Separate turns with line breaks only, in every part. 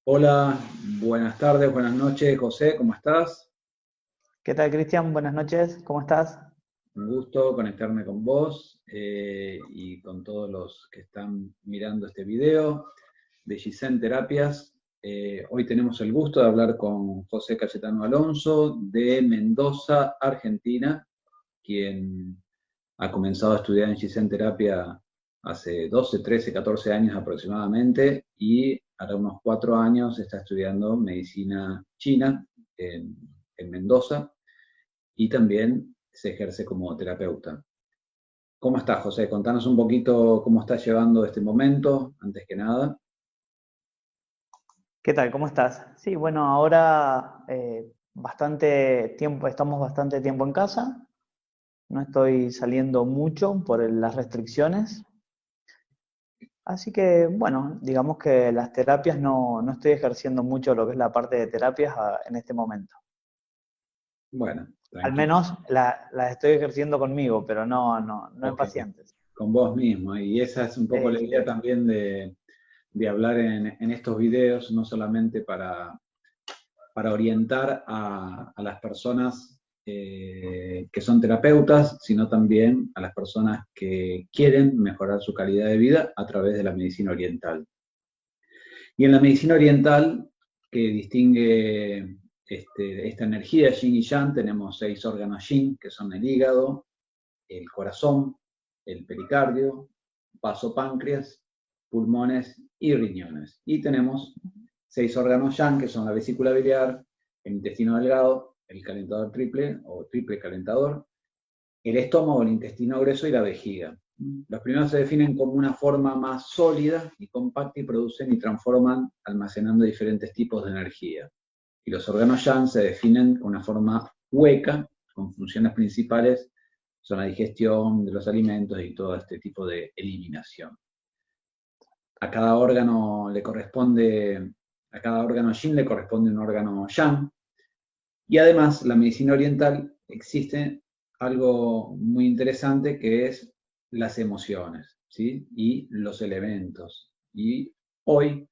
Hola, buenas tardes, buenas noches, José, ¿cómo estás?
¿Qué tal, Cristian? Buenas noches, ¿cómo estás?
Un gusto conectarme con vos y con todos los que están mirando este video de Gisén Terapias. Hoy tenemos el gusto de hablar con José Cayetano Alonso de Mendoza, Argentina, quien ha comenzado a estudiar en Gisén Terapia hace 12, 13, 14 años aproximadamente y hará unos 4 años está estudiando medicina china en, en Mendoza y también se ejerce como terapeuta. ¿Cómo estás, José? Contanos un poquito cómo estás llevando este momento, antes que nada.
¿Qué tal? ¿Cómo estás? Sí, bueno, ahora estamos bastante tiempo en casa, no estoy saliendo mucho por las restricciones, así que bueno, digamos que las terapias no estoy ejerciendo mucho lo que es la parte de terapias en este momento.
Bueno,
Al
tranquilo.
menos las estoy ejerciendo conmigo, pero no en
Ok,
pacientes.
con vos mismo. Y esa es un poco la
Sí,
idea
sí.
también de hablar en estos videos, no solamente para orientar a las personas que son terapeutas, sino también a las personas que quieren mejorar su calidad de vida a través de la medicina oriental. Y en la medicina oriental, que distingue esta energía yin y yang, tenemos 6 órganos yin, que son el hígado, el corazón, el pericardio, vaso páncreas, pulmones y riñones. Y tenemos 6 órganos yang, que son la vesícula biliar, el intestino delgado, el calentador triple o triple calentador, el estómago, el intestino grueso y la vejiga. Los primeros se definen como una forma más sólida y compacta y producen y transforman almacenando diferentes tipos de energía. Y los órganos yang se definen con una forma hueca, con funciones principales, son la digestión de los alimentos y todo este tipo de eliminación. A cada órgano le corresponde, a cada órgano yin le corresponde un órgano yang, y además la medicina oriental existe algo muy interesante que es las emociones, ¿sí? Y los elementos. Y hoy,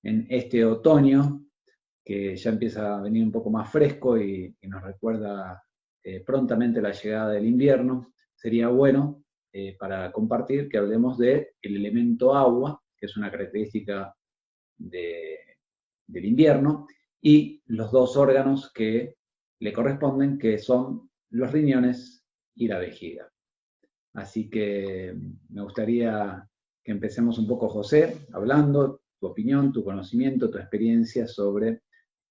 en este otoño, que ya empieza a venir un poco más fresco y nos recuerda prontamente la llegada del invierno, sería bueno para compartir que hablemos del elemento agua, que es una característica de, del invierno, y los dos órganos que le corresponden, que son los riñones y la vejiga. Así que me gustaría que empecemos un poco, José, hablando tu opinión, tu conocimiento, tu experiencia sobre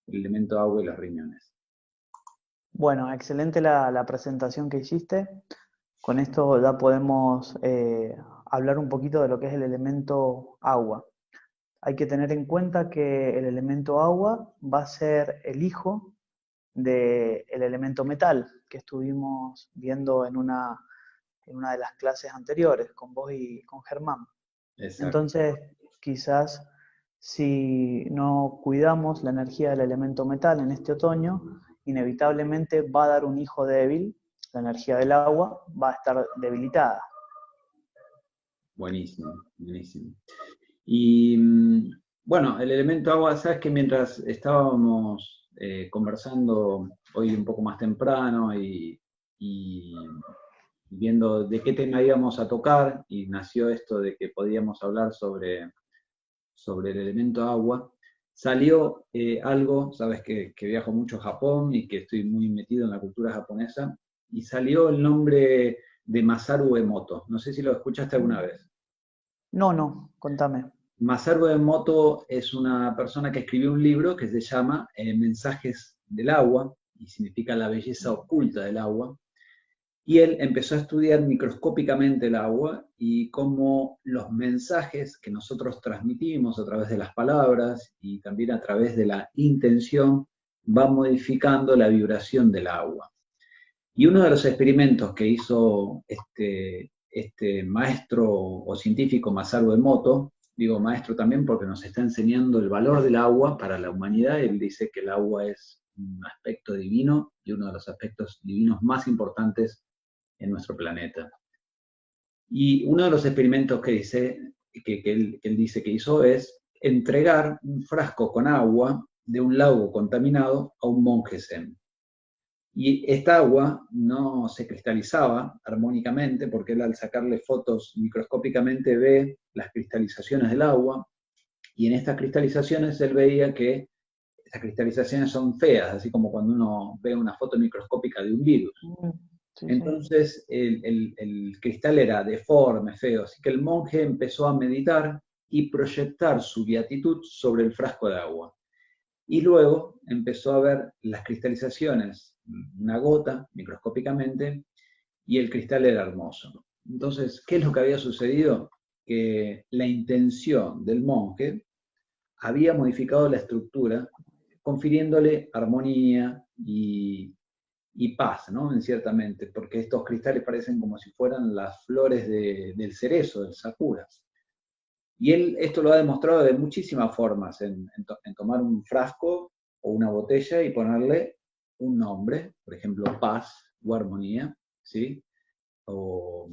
el elemento agua y los riñones.
Bueno, excelente la presentación que hiciste. Con esto ya podemos hablar un poquito de lo que es el elemento agua. Hay que tener en cuenta que el elemento agua va a ser el hijo del elemento metal que estuvimos viendo en una de las clases anteriores con vos y con Germán.
Exacto.
Entonces, quizás si no cuidamos la energía del elemento metal en este otoño, inevitablemente va a dar un hijo débil, la energía del agua va a estar debilitada.
Buenísimo, buenísimo. Y bueno, el elemento agua, sabes que mientras estábamos conversando hoy un poco más temprano y viendo de qué tema íbamos a tocar, y nació esto de que podíamos hablar sobre el elemento agua, salió algo, sabes que viajo mucho a Japón y que estoy muy metido en la cultura japonesa, y salió el nombre de Masaru Emoto. No sé si lo escuchaste alguna vez.
No, contame.
Masaru Emoto es una persona que escribió un libro que se llama Mensajes del agua, y significa la belleza oculta del agua. Y él empezó a estudiar microscópicamente el agua y cómo los mensajes que nosotros transmitimos a través de las palabras y también a través de la intención van modificando la vibración del agua. Y uno de los experimentos que hizo este maestro o científico Masaru Emoto, digo maestro también porque nos está enseñando el valor del agua para la humanidad. Él dice que el agua es un aspecto divino y uno de los aspectos divinos más importantes en nuestro planeta. Y uno de los experimentos que dice, que él dice que hizo es entregar un frasco con agua de un lago contaminado a un monje zen. Y esta agua no se cristalizaba armónicamente porque él, al sacarle fotos microscópicamente, ve las cristalizaciones del agua, y en estas cristalizaciones él veía que estas cristalizaciones son feas, así como cuando uno ve una foto microscópica de un virus.
Sí,
Entonces el cristal era deforme, feo, así que el monje empezó a meditar y proyectar su beatitud sobre el frasco de agua. Y luego empezó a ver las cristalizaciones, una gota, microscópicamente, y el cristal era hermoso. Entonces, ¿qué es lo que había sucedido? Que la intención del monje había modificado la estructura, confiriéndole armonía y paz, ¿no? En ciertamente, porque estos cristales parecen como si fueran las flores del cerezo, del sakura. Y él esto lo ha demostrado de muchísimas formas, en tomar un frasco o una botella y ponerle un nombre, por ejemplo, paz o armonía, ¿sí? O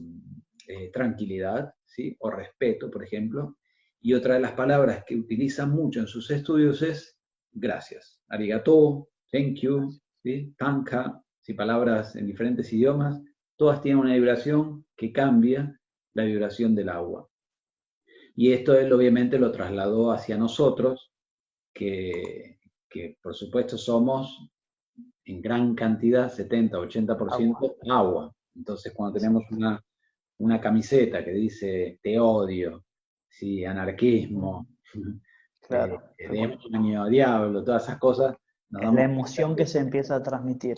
tranquilidad, ¿sí? O respeto, por ejemplo. Y otra de las palabras que utiliza mucho en sus estudios es gracias. Arigato, thank you, ¿sí? Tanka, ¿sí? Palabras en diferentes idiomas, todas tienen una vibración que cambia la vibración del agua. Y esto él obviamente lo trasladó hacia nosotros, que por supuesto somos en gran cantidad, 70-80% agua. Entonces cuando tenemos una camiseta que dice te odio, ¿sí? Anarquismo,
claro.
demonio, diablo, todas esas cosas, nos
Es la
damos cuenta
emoción que
que,
se empieza a transmitir.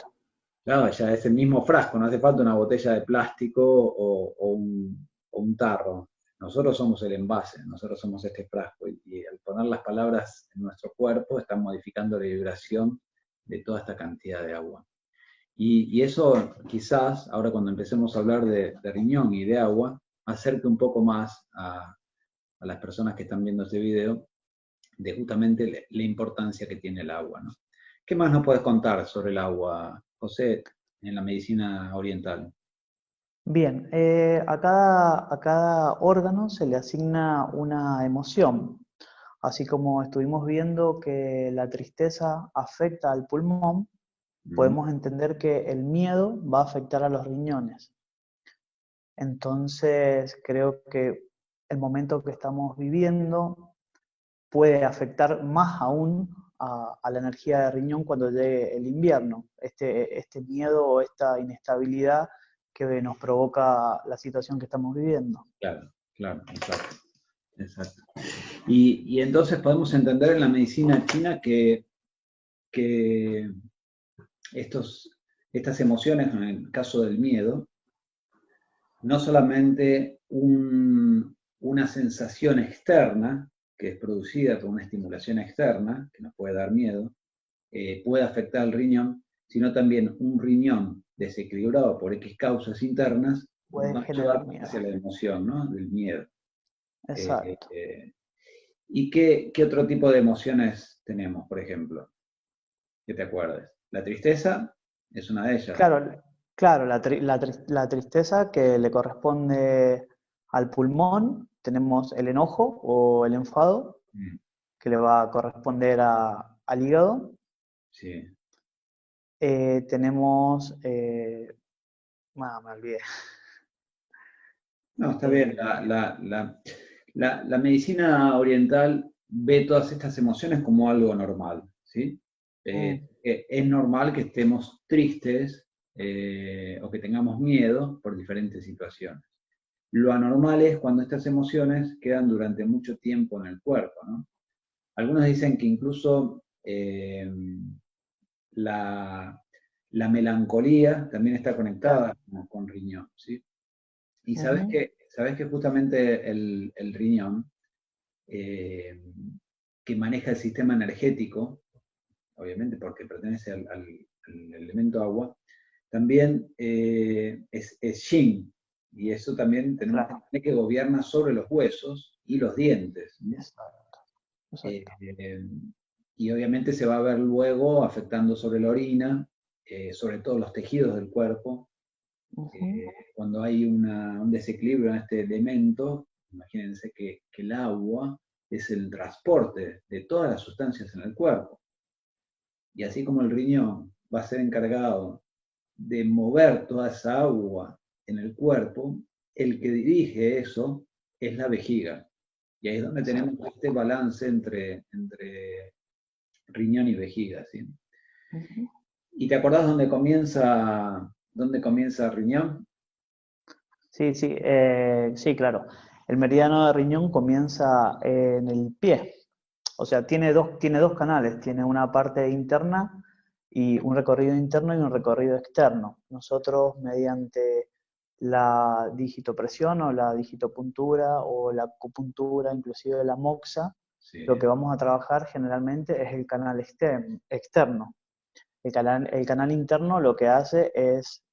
claro, ya es el mismo frasco, no hace falta una botella de plástico o un tarro. Nosotros somos el envase, nosotros somos este frasco, y al poner las palabras en nuestro cuerpo están modificando la vibración de toda esta cantidad de agua. Y eso quizás, ahora cuando empecemos a hablar de riñón y de agua, acerque un poco más a las personas que están viendo este video de justamente la importancia que tiene el agua, ¿no? ¿Qué más nos puedes contar sobre el agua, José, en la medicina oriental?
Bien, a cada órgano se le asigna una emoción, así como estuvimos viendo que la tristeza afecta al pulmón, podemos entender que el miedo va a afectar a los riñones. Entonces, creo que el momento que estamos viviendo puede afectar más aún a la energía de riñón cuando llegue el invierno. Este miedo o esta inestabilidad que nos provoca la situación que estamos viviendo.
Claro, claro, exacto. Exacto. Y entonces podemos entender en la medicina china que estas emociones, en el caso del miedo, no solamente una sensación externa, que es producida por una estimulación externa, que nos puede dar miedo, puede afectar al riñón, sino también un riñón desequilibrado por X causas internas
Puede
va a
generar
llevar
miedo.
hacia la emoción, ¿no? Del miedo.
Exacto.
¿Y qué otro tipo de emociones tenemos, por ejemplo? Que te acuerdes. La tristeza es una de ellas.
Claro, la tristeza que le corresponde al pulmón, tenemos el enojo o el enfado,
Mm,
que le va a corresponder al hígado.
sí.
Tenemos, me olvidé.
No, está bien.
Eh,
La medicina oriental ve todas estas emociones como algo normal, ¿sí?
mm,
Es normal que estemos tristes o que tengamos miedo por diferentes situaciones. Lo anormal es cuando estas emociones quedan durante mucho tiempo en el cuerpo, ¿no? Algunos dicen que incluso la, la melancolía también está
claro.
conectada con riñón, ¿sí? Y
Ujú.
sabes que justamente el riñón, eh, que maneja el sistema energético, obviamente porque pertenece al elemento agua, también es yin, y eso también tenemos que
Claro.
entender que gobierna sobre los huesos y los dientes, ¿no?
Exacto.
Eh,
Exacto.
y obviamente se va a ver luego afectando sobre la orina, sobre todo los tejidos del cuerpo.
Ujú.
Cuando hay un desequilibrio en este elemento, imagínense que el agua es el transporte de todas las sustancias en el cuerpo. Y así como el riñón va a ser encargado de mover toda esa agua en el cuerpo, el que dirige eso es la vejiga. Y ahí es donde tenemos este balance entre riñón y vejiga, ¿sí?
Ujú.
¿Y te acordás dónde comienza riñón?
Sí, sí, sí, claro. El meridiano de riñón comienza en el pie. O sea, tiene dos canales. Tiene una parte interna y un recorrido interno y un recorrido externo. Nosotros, mediante la digitopresión o la digitopuntura o la acupuntura, inclusive la moxa,
Sí,
lo que vamos a trabajar generalmente es el canal externo. El canal interno lo que hace es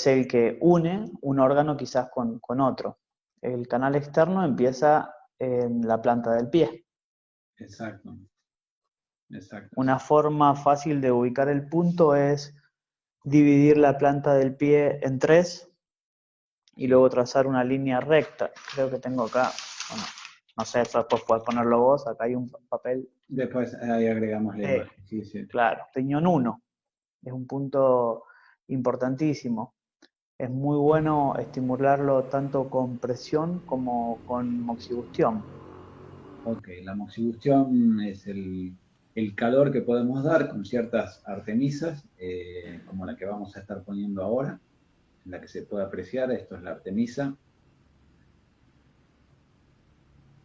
el que une un órgano quizás con otro. El canal externo empieza en la planta del pie.
exacto, exacto.
Una forma fácil de ubicar el punto es dividir la planta del pie en tres y luego trazar una línea recta. Creo que tengo acá, bueno, no sé, eso después puedes ponerlo vos, acá hay un papel.
Después ahí agregamos la imagen, sí, sí.
Claro, riñón 1, es un punto importantísimo. Es muy bueno estimularlo tanto con presión como con moxibustión.
Ok, la moxibustión es el calor que podemos dar con ciertas artemisas, como la que vamos a estar poniendo ahora, en la que se puede apreciar. Esto es la artemisa.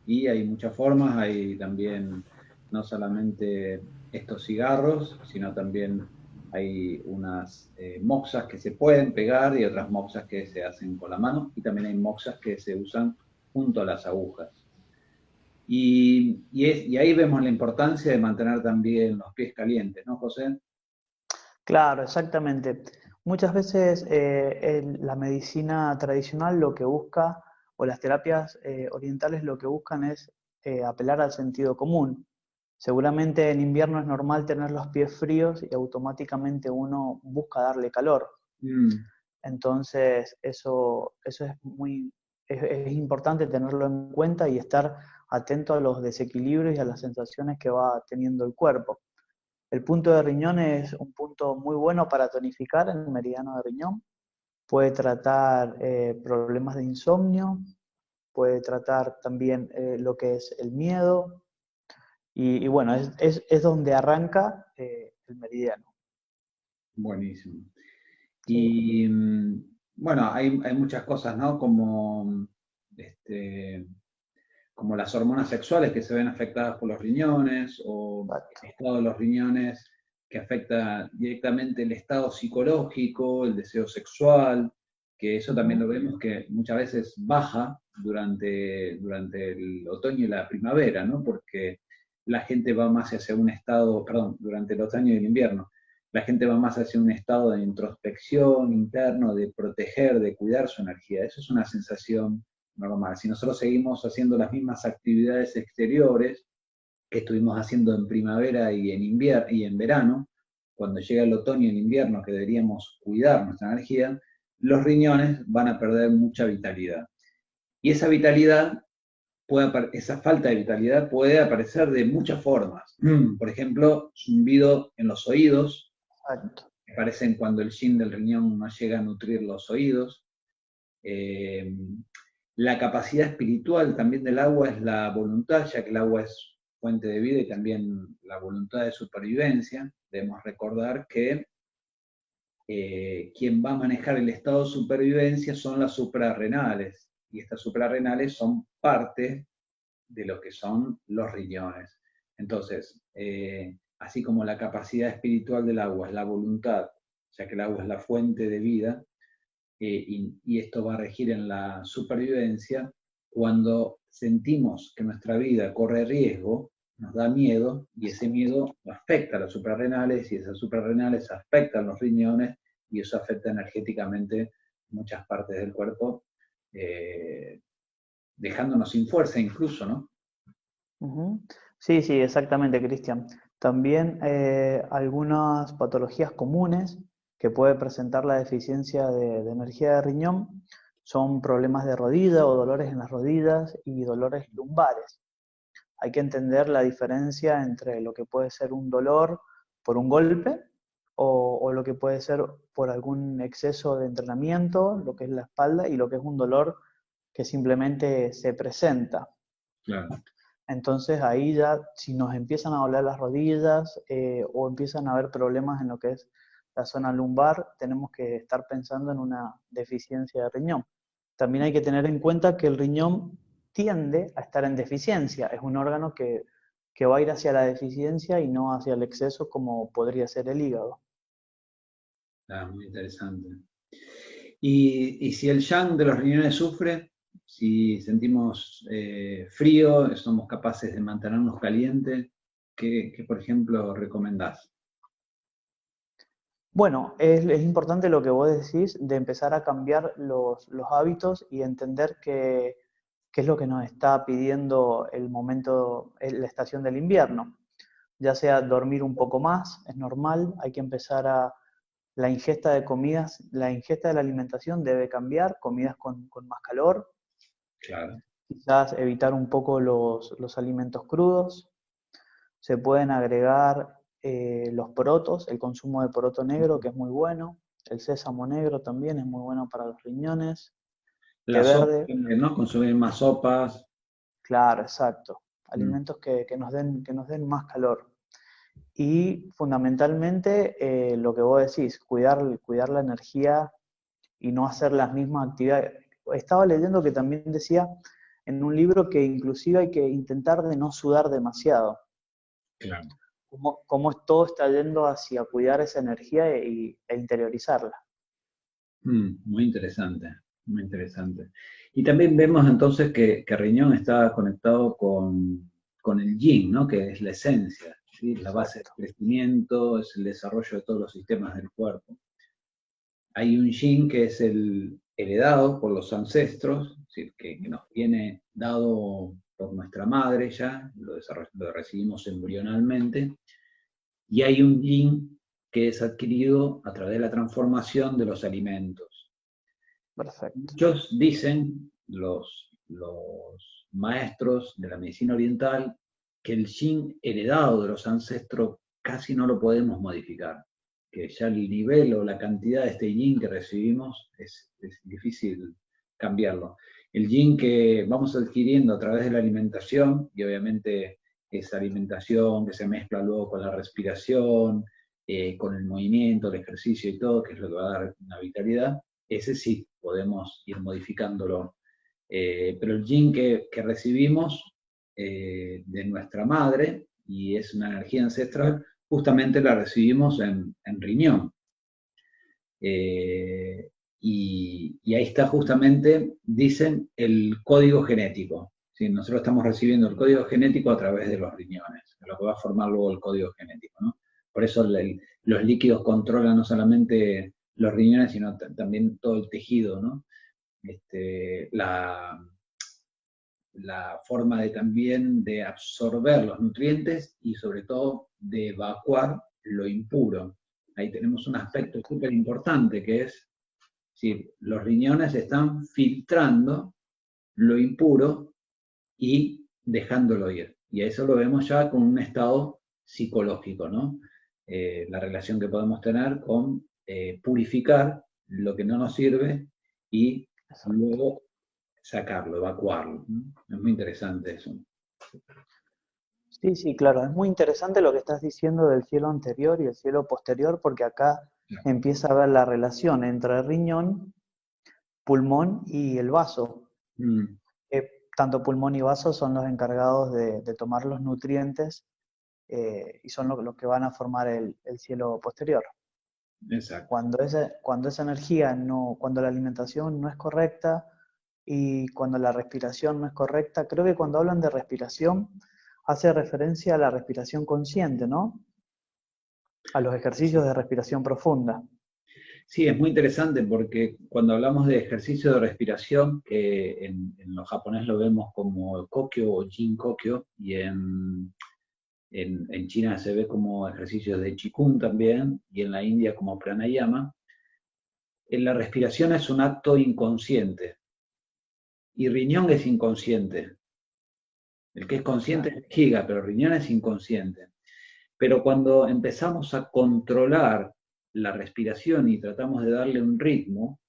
Y hay muchas formas, hay también no solamente estos cigarros, sino también hay unas moxas que se pueden pegar y otras moxas que se hacen con la mano, y también hay moxas que se usan junto a las agujas. Y ahí vemos la importancia de mantener también los pies calientes, ¿no, José?
Claro, exactamente. Muchas veces la medicina tradicional lo que busca, o las terapias orientales lo que buscan es apelar al sentido común. Seguramente en invierno es normal tener los pies fríos y automáticamente uno busca darle calor.
Mm,
Entonces, eso es importante tenerlo en cuenta y estar atento a los desequilibrios y a las sensaciones que va teniendo el cuerpo. El punto de riñón es un punto muy bueno para tonificar en el meridiano de riñón. Puede tratar problemas de insomnio, puede tratar también lo que es el miedo. Y bueno, es donde arranca el meridiano.
buenísimo.
Sí,
Y bueno, hay muchas cosas, ¿no? Este, como las hormonas sexuales que se ven afectadas por los riñones, o
exacto.
el estado de los riñones que afecta directamente el estado psicológico, el deseo sexual, que eso también
Ujú.
lo vemos que muchas veces baja durante el otoño y la primavera, ¿no? Porque la gente va más hacia un estado, perdón, durante el otoño y el invierno, la gente va más hacia un estado de introspección interno, de proteger, de cuidar su energía. Eso es una sensación normal. Si nosotros seguimos haciendo las mismas actividades exteriores que estuvimos haciendo en primavera y en invierno y en verano, cuando llega el otoño y el invierno que deberíamos cuidar nuestra energía, los riñones van a perder mucha vitalidad. Y esa vitalidad, esa falta de vitalidad puede aparecer de muchas formas. Por ejemplo, zumbido en los oídos,
Exacto.
que aparecen cuando el yin del riñón no llega a nutrir los oídos. Eh, la capacidad espiritual también del agua es la voluntad, ya que el agua es fuente de vida y también la voluntad de supervivencia. Debemos recordar que quien va a manejar el estado de supervivencia son las suprarrenales, y estas suprarrenales son parte de lo que son los riñones. Entonces, así como la capacidad espiritual del agua es la voluntad, ya que el agua es la fuente de vida, y esto va a regir en la supervivencia, cuando sentimos que nuestra vida corre riesgo, nos da miedo, y ese miedo afecta a las suprarrenales, y esas suprarrenales afectan los riñones, y eso afecta energéticamente muchas partes del cuerpo, eh, dejándonos sin fuerza incluso, ¿no?
Ujú. Sí, sí, exactamente, Cristian. También algunas patologías comunes que puede presentar la deficiencia de energía de riñón son problemas de rodilla o dolores en las rodillas y dolores lumbares. Hay que entender la diferencia entre lo que puede ser un dolor por un golpe o lo que puede ser por algún exceso de entrenamiento, lo que es la espalda, y lo que es un dolor que simplemente se presenta.
Claro.
Entonces ahí ya, si nos empiezan a doler las rodillas o empiezan a haber problemas en lo que es la zona lumbar, tenemos que estar pensando en una deficiencia de riñón. También hay que tener en cuenta que el riñón tiende a estar en deficiencia. Es un órgano que va a ir hacia la deficiencia y no hacia el exceso como podría ser el hígado.
Muy interesante. Y si el yang de los riñones sufre, si sentimos frío, somos capaces de mantenernos calientes, ¿qué, por ejemplo, recomendás?
Bueno, es importante lo que vos decís de empezar a cambiar los hábitos y entender qué es lo que nos está pidiendo el momento, la estación del invierno. Ya sea dormir un poco más, es normal, hay que empezar a la ingesta de comidas, la ingesta de la alimentación debe cambiar, comidas con más calor,
Claro.
quizás evitar un poco los alimentos crudos, se pueden agregar los porotos, el consumo de poroto negro, que es muy bueno, el sésamo negro también es muy bueno para los riñones, té
La sopa,
verde,
¿no? Consumir más sopas.
claro, exacto,
Mm.
alimentos que nos den más calor. Y fundamentalmente lo que vos decís, cuidar la energía y no hacer las mismas actividades. Estaba leyendo que también decía en un libro que inclusive hay que intentar de no sudar demasiado.
Claro.
Cómo todo está yendo hacia cuidar esa energía e interiorizarla.
Muy interesante, muy interesante. Y también vemos entonces que riñón está conectado con el yin, ¿no? Que es la esencia, ¿sí? La base del
Exacto.
crecimiento, es el desarrollo de todos los sistemas del cuerpo. Hay un yin que es el heredado por los ancestros, es decir, que nos viene dado por nuestra madre ya, lo recibimos embrionalmente, y hay un yin que es adquirido a través de la transformación de los alimentos.
Perfecto.
Muchos dicen, los maestros de la medicina oriental, que el yin heredado de los ancestros casi no lo podemos modificar, que ya el nivel o la cantidad de este yin que recibimos es difícil cambiarlo. El yin que vamos adquiriendo a través de la alimentación, y obviamente esa alimentación que se mezcla luego con la respiración, con el movimiento, el ejercicio y todo, que es lo que va a dar una vitalidad, ese sí podemos ir modificándolo. Pero el yin que recibimos de nuestra madre, y es una energía ancestral, justamente la recibimos en riñón. Y ahí está justamente, dicen, el código genético. ¿Sí? Nosotros estamos recibiendo el código genético a través de los riñones, lo que va a formar luego el código genético, ¿no? Por eso los líquidos controlan no solamente los riñones, sino también todo el tejido, ¿no? La forma de también de absorber los nutrientes y sobre todo de evacuar lo impuro. Ahí tenemos un aspecto
Exacto.
súper importante que es, si los riñones están filtrando lo impuro y dejándolo ir. Y eso lo vemos ya con un estado psicológico, ¿no? La relación que podemos tener con purificar lo que no nos sirve y
Exacto.
luego sacarlo, evacuarlo, ¿no? Es muy interesante eso.
Sí, sí, claro. Es muy interesante lo que estás diciendo del cielo anterior y el cielo posterior, porque acá empieza a ver la relación entre el riñón, pulmón y el vaso.
Mm,
Tanto pulmón y vaso son los encargados de tomar los nutrientes y son los que van a formar el cielo posterior.
exacto.
Cuando esa energía no, cuando la alimentación no es correcta y cuando la respiración no es correcta, creo que cuando hablan de respiración hace referencia a la respiración consciente, ¿no? A los ejercicios
Sí.
de respiración profunda.
Sí, es muy interesante porque cuando hablamos de ejercicio de respiración, que en lo japonés lo vemos como Kokyo o Jin Kokyo, y en China se ve como ejercicio de Qigong también, y en la India como Pranayama, la respiración es un acto inconsciente, y riñón es inconsciente. El que es consciente es vejiga, pero riñón es inconsciente. Pero cuando empezamos a controlar la respiración y tratamos de darle un ritmo,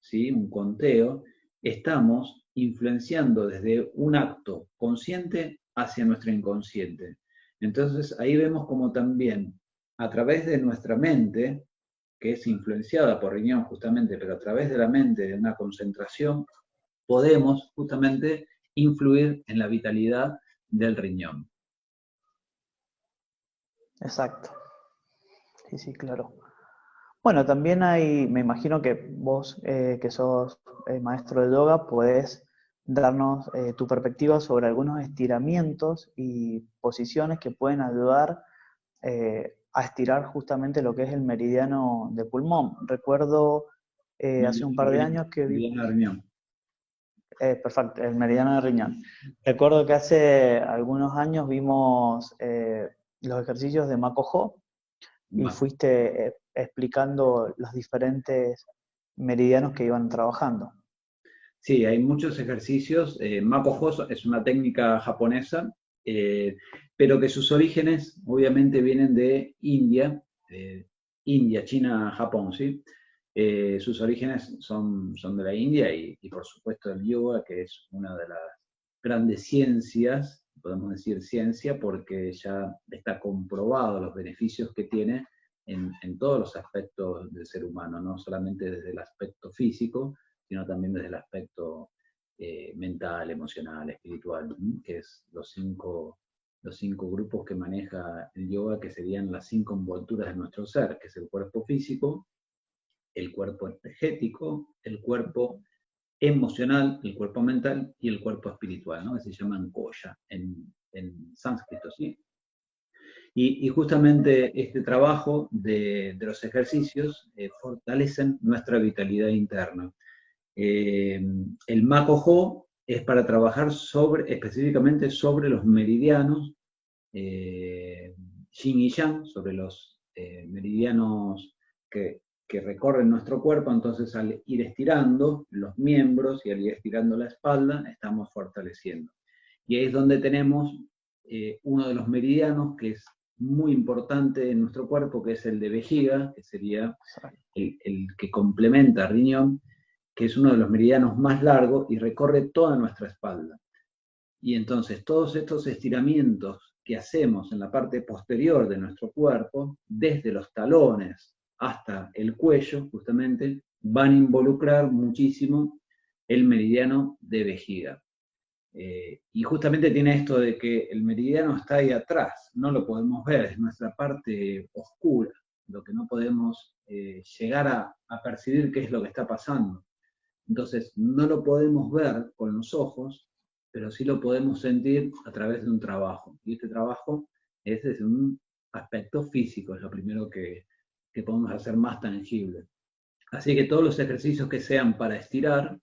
¿sí? Un conteo, estamos influenciando desde un acto consciente hacia nuestro inconsciente. Entonces ahí vemos como también a través de nuestra mente, que es influenciada por riñón justamente, pero a través de la mente, de una concentración, podemos justamente influir en la vitalidad del riñón.
Exacto. Sí, sí, claro. Bueno, también hay, me imagino que vos, que sos maestro de yoga, podés darnos tu perspectiva sobre algunos estiramientos y posiciones que pueden ayudar a estirar justamente lo que es el meridiano de pulmón. Recuerdo hace un par de años que vi...
Meridiano de riñón.
Perfecto, el meridiano de riñón. Recuerdo que hace algunos años vimos los ejercicios de Makojo y fuiste explicando los diferentes meridianos que iban trabajando.
Sí, hay muchos ejercicios. Makoho es una técnica japonesa, pero que sus orígenes obviamente vienen de India, India, China, Japón, ¿sí? Sus orígenes son de la India y por supuesto el yoga, que es una de las grandes ciencias, podemos decir ciencia, porque ya está comprobado los beneficios que tiene en todos los aspectos del ser humano, no solamente desde el aspecto físico, sino también desde el aspecto mental, emocional, espiritual, que es los cinco grupos que maneja el yoga, que serían las 5 envolturas de nuestro ser, que es el cuerpo físico, el cuerpo energético, el cuerpo emocional, el cuerpo mental y el cuerpo espiritual, ¿no? Que se llaman koya en sánscrito, ¿sí? Y justamente este trabajo de los ejercicios fortalecen nuestra vitalidad interna. El Makoho es para trabajar específicamente sobre los meridianos yin y yang, sobre los meridianos que recorren nuestro cuerpo. Entonces al ir estirando los miembros y al ir estirando la espalda, estamos fortaleciendo. Y ahí es donde tenemos uno de los meridianos que es muy importante en nuestro cuerpo, que es el de vejiga, que sería el que complementa riñón, que es uno de los meridianos más largos y recorre toda nuestra espalda. Y entonces todos estos estiramientos que hacemos en la parte posterior de nuestro cuerpo, desde los talones hasta el cuello, justamente, van a involucrar muchísimo el meridiano de vejiga. Y justamente tiene esto de que el meridiano está ahí atrás, no lo podemos ver, es nuestra parte oscura, lo que no podemos llegar a percibir qué es lo que está pasando. Entonces, no lo podemos ver con los ojos, pero sí lo podemos sentir a través de un trabajo. Y este trabajo es desde un aspecto físico, es lo primero que podemos hacer más tangible. Así que todos los ejercicios que sean para estirar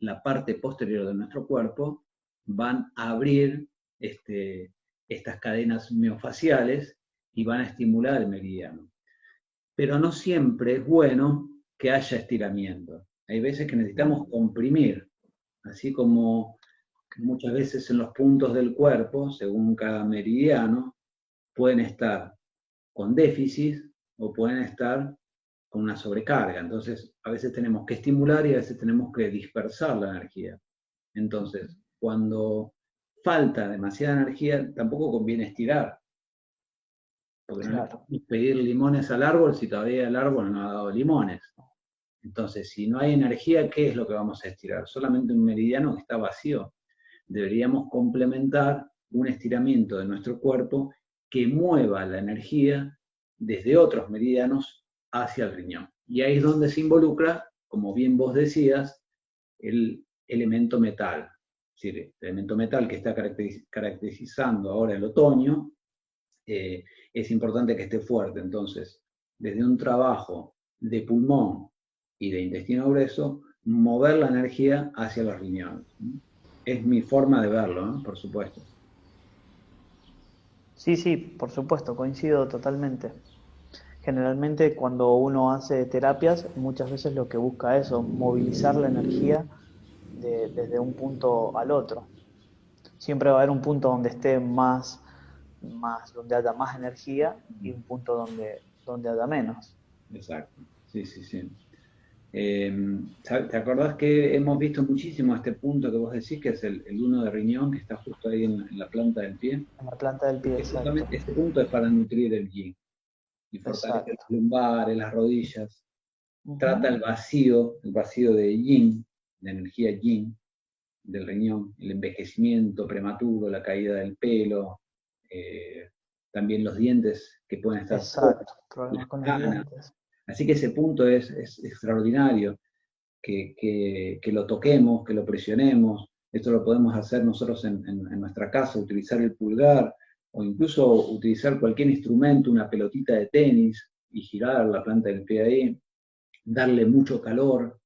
la parte posterior de nuestro cuerpo van a abrir estas cadenas miofaciales y van a estimular el meridiano. Pero no siempre es bueno que haya estiramiento. Hay veces que necesitamos comprimir, así como muchas veces en los puntos del cuerpo, según cada meridiano, pueden estar con déficit o pueden estar con una sobrecarga. Entonces, a veces tenemos que estimular y a veces tenemos que dispersar la energía. Entonces, cuando falta demasiada energía, tampoco conviene estirar, porque no le podemos pedir limones al árbol si todavía el árbol no ha dado limones. Entonces, si no hay energía, ¿qué es lo que vamos a estirar? Solamente un meridiano que está vacío. Deberíamos complementar un estiramiento de nuestro cuerpo que mueva la energía desde otros meridianos hacia el riñón. Y ahí es donde se involucra, como bien vos decías, el elemento metal. Es decir, el elemento metal que está caracterizando ahora el otoño, es importante que esté fuerte. Entonces, desde un trabajo de pulmón y de intestino grueso, mover la energía hacia los riñones. Es mi forma de verlo, ¿no? Por supuesto.
Sí, sí, por supuesto, coincido totalmente. Generalmente cuando uno hace terapias, muchas veces lo que busca es movilizar la energía desde un punto al otro. Siempre va a haber un punto donde esté donde haya más energía y un punto donde haya menos.
Exacto, sí, sí, sí. ¿Te acordás que hemos visto muchísimo este punto que vos decís, que es el 1 de riñón, que está justo ahí en la planta del pie?
En la planta del pie,
Que
exacto.
justamente este punto es para nutrir el yin y fortalece
Exacto.
los lumbares, las rodillas. Trata
Ujú.
el vacío de yin, de energía yin del riñón, el envejecimiento prematuro, la caída del pelo, eh, también los dientes que pueden estar flojos,
Exacto. Problemas
las
con los
canas.
dientes.
Así que ese punto es extraordinario, que lo toquemos, que lo presionemos. Esto lo podemos hacer nosotros en nuestra casa, utilizar el pulgar o incluso utilizar cualquier instrumento, una pelotita de tenis y girar la planta del pie ahí, darle mucho calor.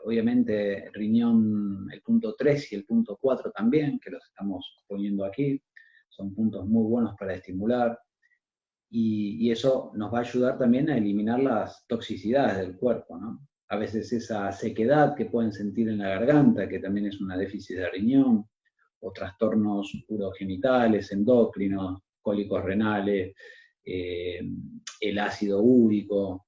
Obviamente riñón, el punto 3 y el punto 4 también, que los estamos poniendo aquí, son puntos muy buenos para estimular y eso nos va a ayudar también a eliminar las toxicidades del cuerpo, ¿no? A veces esa sequedad que pueden sentir en la garganta, que también es una déficit de riñón, o trastornos urogenitales, endocrinos, cólicos renales, eh, el ácido úrico,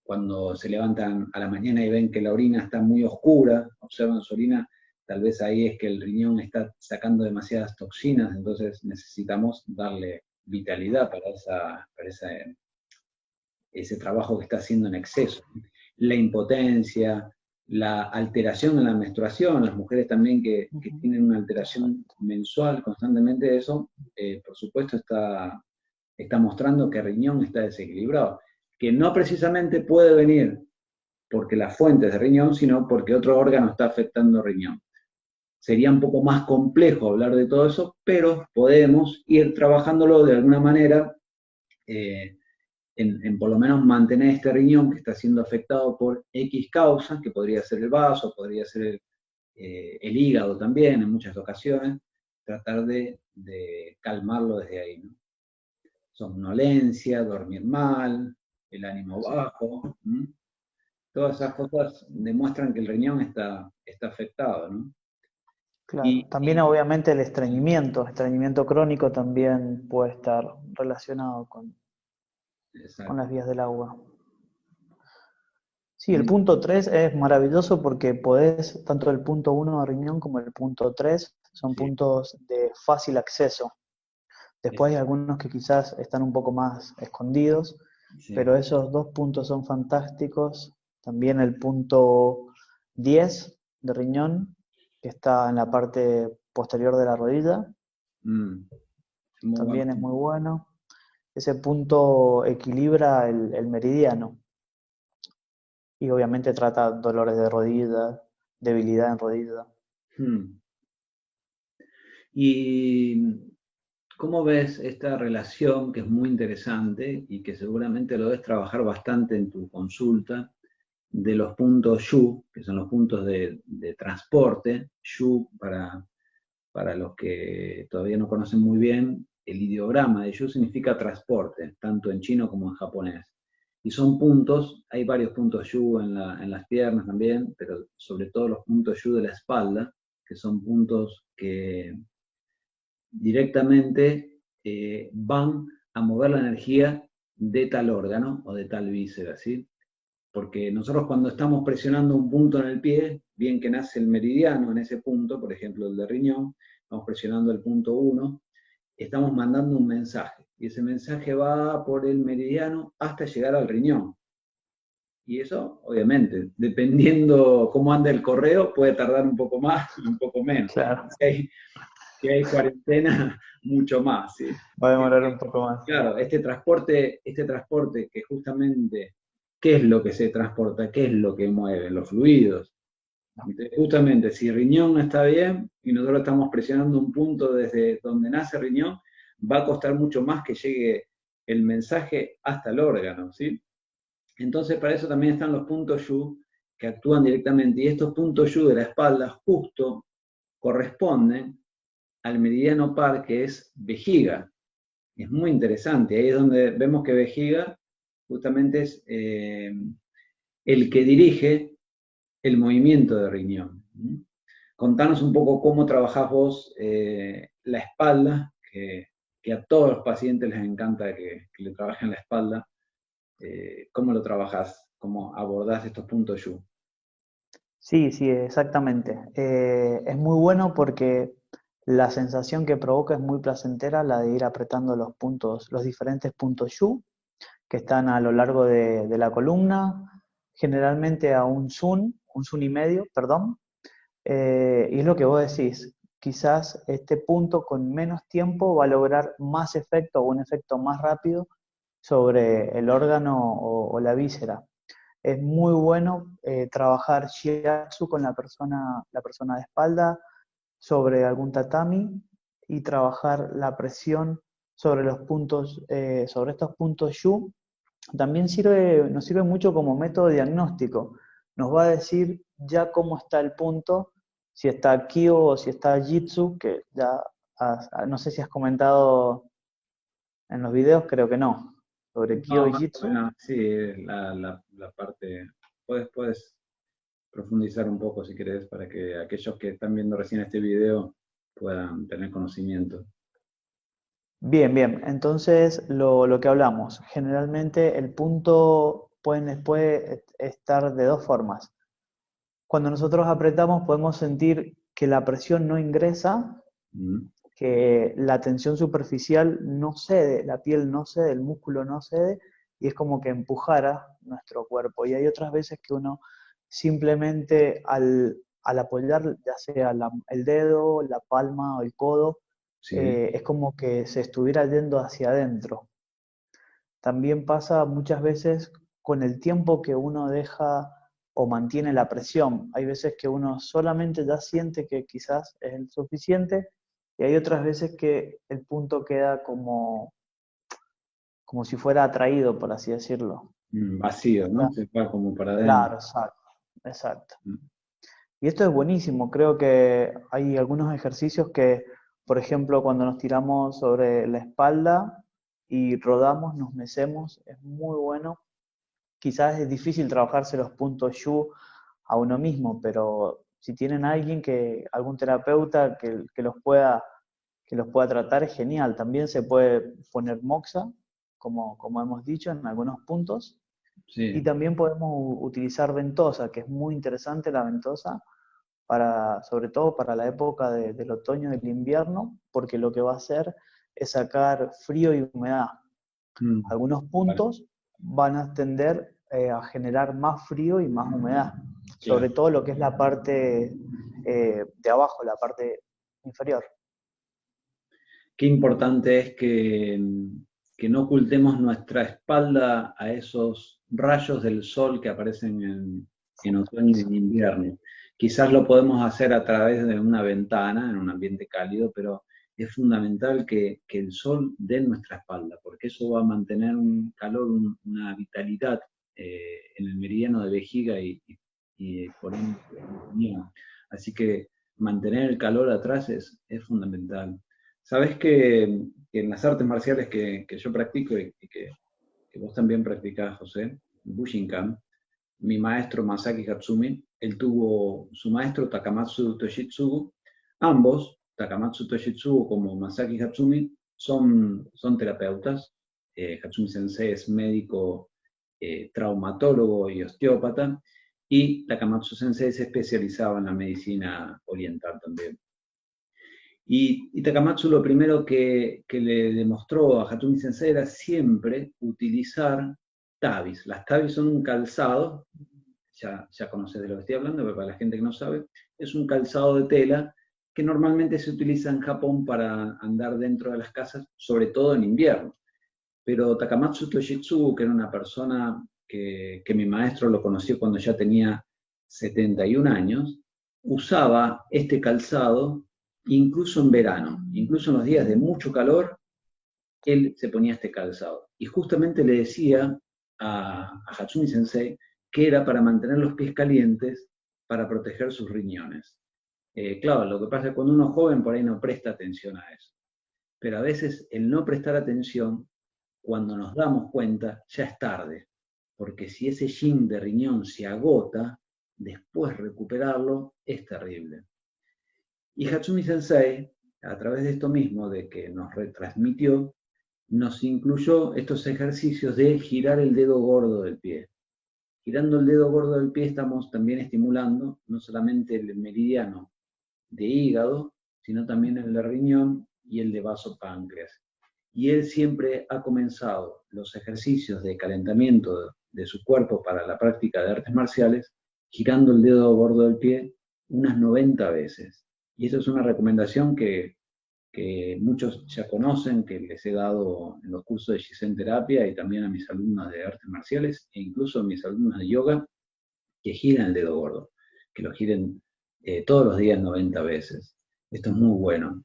cuando se levantan a la mañana y ven que la orina está muy oscura, observan su orina, tal vez ahí es que el riñón está sacando demasiadas toxinas, entonces necesitamos darle vitalidad para ese trabajo que está haciendo en exceso. La impotencia, la alteración en la menstruación, las mujeres también que
Ujú.
tienen una alteración
Exacto.
mensual constantemente de eso, por supuesto está mostrando que el riñón está desequilibrado, que no precisamente puede venir porque la fuente es de riñón, sino porque otro órgano está afectando riñón. Sería un poco más complejo hablar de todo eso, pero podemos ir trabajándolo de alguna manera eh, en por lo menos mantener este riñón que está siendo afectado por X causa, que podría ser el vaso, podría ser el hígado también en muchas ocasiones, tratar de calmarlo desde ahí, ¿no? Somnolencia, dormir mal, el ánimo bajo, ¿m? Todas esas cosas demuestran que el riñón está afectado, ¿no?
Claro.
Y,
También
y-
obviamente el estreñimiento crónico también puede estar relacionado con las
exacto.
vías del agua. Sí, el punto 3 es maravilloso porque podés, tanto el punto 1 de riñón como el punto 3 son
Sí,
puntos de fácil acceso. Después hay
es-
algunos que quizás están un poco más escondidos,
sí.
pero esos dos puntos son fantásticos. También el punto 10 de riñón, que está en la parte posterior de la rodilla,
Mm, muy bueno.
también es muy bueno. Ese punto equilibra el meridiano y obviamente trata dolores de rodilla, debilidad en rodilla.
Mm. ¿Y cómo ves esta relación que es muy interesante y que seguramente lo debes trabajar bastante en tu consulta, de los puntos Yu, que son los puntos de transporte? Yu, para los que todavía no conocen muy bien, el ideograma de Yu significa transporte, tanto en chino como en japonés. Y son puntos, hay varios puntos Yu en las piernas también, pero sobre todo los puntos Yu de la espalda, que son puntos que directamente van a mover la energía de tal órgano o de tal víscera, ¿sí? Porque nosotros cuando estamos presionando un punto en el pie, bien que nace el meridiano en ese punto, por ejemplo el de riñón, estamos presionando el punto 1, estamos mandando un mensaje, y ese mensaje va por el meridiano hasta llegar al riñón. Y eso, obviamente, dependiendo cómo anda el correo, puede tardar un poco más y un poco menos.
Claro,
Si hay cuarentena, mucho más, ¿sí?
va a demorar un poco más.
Claro, este transporte que justamente, ¿qué es lo que se transporta? ¿Qué es lo que mueve? Los fluidos. Entonces, justamente, si riñón no está bien y nosotros estamos presionando un punto desde donde nace riñón, va a costar mucho más que llegue el mensaje hasta el órgano, ¿sí? Entonces, para eso también están los puntos Yu que actúan directamente. Y estos puntos Yu de la espalda justo corresponden al meridiano par que es vejiga. Es muy interesante. Ahí es donde vemos que vejiga justamente es el que dirige el movimiento de riñón. Contanos un poco cómo trabajás vos la espalda, que a todos los pacientes les encanta que le trabajen la espalda. ¿Cómo lo trabajás? ¿Cómo abordás estos puntos Yu?
Sí, sí, exactamente. Es muy bueno porque la sensación que provoca es muy placentera, la de ir apretando los puntos, los diferentes puntos Yu que están a lo largo de la columna, generalmente a un sun y medio, perdón. Y es lo que vos decís, quizás este punto con menos tiempo va a lograr más efecto o un efecto más rápido sobre el órgano o la víscera. Es muy bueno trabajar shiatsu con la persona de espalda sobre algún tatami y trabajar la presión sobre los puntos, sobre estos puntos yu. También nos sirve mucho como método diagnóstico. Nos va a decir ya cómo está el punto, si está Kyo o si está Jitsu, que ya no sé si has comentado en los videos, creo que no, sobre Kyo
No,
y
más o
Jitsu.
menos, sí, la parte, puedes profundizar un poco si querés, para que aquellos que están viendo recién este video puedan tener conocimiento.
Bien, bien. Entonces, lo que hablamos, generalmente el punto puede estar de dos formas. Cuando nosotros apretamos podemos sentir que la presión no ingresa,
Mm.
que la tensión superficial no cede, la piel no cede, el músculo no cede, y es como que empujara nuestro cuerpo. Y hay otras veces que uno simplemente al apoyar, ya sea el dedo, la palma o el codo,
Sí.
es como que se estuviera yendo hacia adentro. También pasa muchas veces con el tiempo que uno deja o mantiene la presión. Hay veces que uno solamente ya siente que quizás es el suficiente y hay otras veces que el punto queda como si fuera atraído, por así decirlo.
Vacío, ¿no?
¿Está?
Se va como para adentro.
Claro, exacto, exacto.
Mm.
Y esto es buenísimo, creo que hay algunos ejercicios que, por ejemplo, cuando nos tiramos sobre la espalda y rodamos, nos mecemos, es muy bueno. Quizás es difícil trabajarse los puntos Yu a uno mismo, pero si tienen a alguien algún terapeuta que los pueda tratar, es genial. También se puede poner moxa, como hemos dicho, en algunos puntos. Y
Sí.
también podemos utilizar ventosa, que es muy interesante la ventosa, sobre todo para la época del otoño y del invierno, porque lo que va a hacer es sacar frío y humedad.
Mm.
Algunos
Vale.
puntos van a tender a generar más frío y más humedad, sobre
Claro.
todo lo que es la parte de abajo, la parte inferior.
Qué importante es que no ocultemos nuestra espalda a esos rayos del sol que aparecen en otoño y en invierno. Quizás lo podemos hacer a través de una ventana en un ambiente cálido, pero es fundamental que el sol dé en nuestra espalda, porque eso va a mantener un calor, una vitalidad en el meridiano de vejiga y por ende en el riñón. Así que mantener el calor atrás es fundamental. Sabes que en las artes marciales que yo practico y que vos también practicás, José, Bushinkan, mi maestro Masaki Hatsumi, él tuvo su maestro Takamatsu Toshitsugu. Ambos, Takamatsu Toshitsugu como Masaki Hatsumi, son terapeutas. Hatsumi Sensei es médico, traumatólogo y osteópata, y Takamatsu Sensei se especializaba en la medicina oriental también. Y Takamatsu lo primero que le demostró a Hatsumi Sensei era siempre utilizar tabis. Las tabis son un calzado, ya conoces de lo que estoy hablando, pero para la gente que no sabe, es un calzado de tela que normalmente se utiliza en Japón para andar dentro de las casas, sobre todo en invierno. Pero Takamatsu Toshitsugu, que era una persona que mi maestro lo conoció cuando ya tenía 71 años, usaba este calzado incluso en verano, incluso en los días de mucho calor, él se ponía este calzado. Y justamente le decía a Hatsumi Sensei que era para mantener los pies calientes, para proteger sus riñones. Claro, lo que pasa es que cuando uno es joven por ahí no presta atención a eso. Pero a veces el no prestar atención, cuando nos damos cuenta, ya es tarde. Porque si ese yin de riñón se agota, después recuperarlo es terrible. Y Hatsumi Sensei, a través de esto mismo, de que nos retransmitió, nos incluyó estos ejercicios de girar el dedo gordo del pie. Girando el dedo gordo del pie estamos también estimulando no solamente el meridiano de hígado, sino también el de riñón y el de vaso páncreas. Y él siempre ha comenzado los ejercicios de calentamiento de su cuerpo para la práctica de artes marciales girando el dedo gordo del pie unas 90 veces. Y eso es una recomendación que muchos ya conocen, que les he dado en los cursos de Shizen Terapia y también a mis alumnos de artes marciales e incluso a mis alumnos de yoga, que giren el dedo gordo, que lo giren todos los días 90 veces. Esto es muy bueno.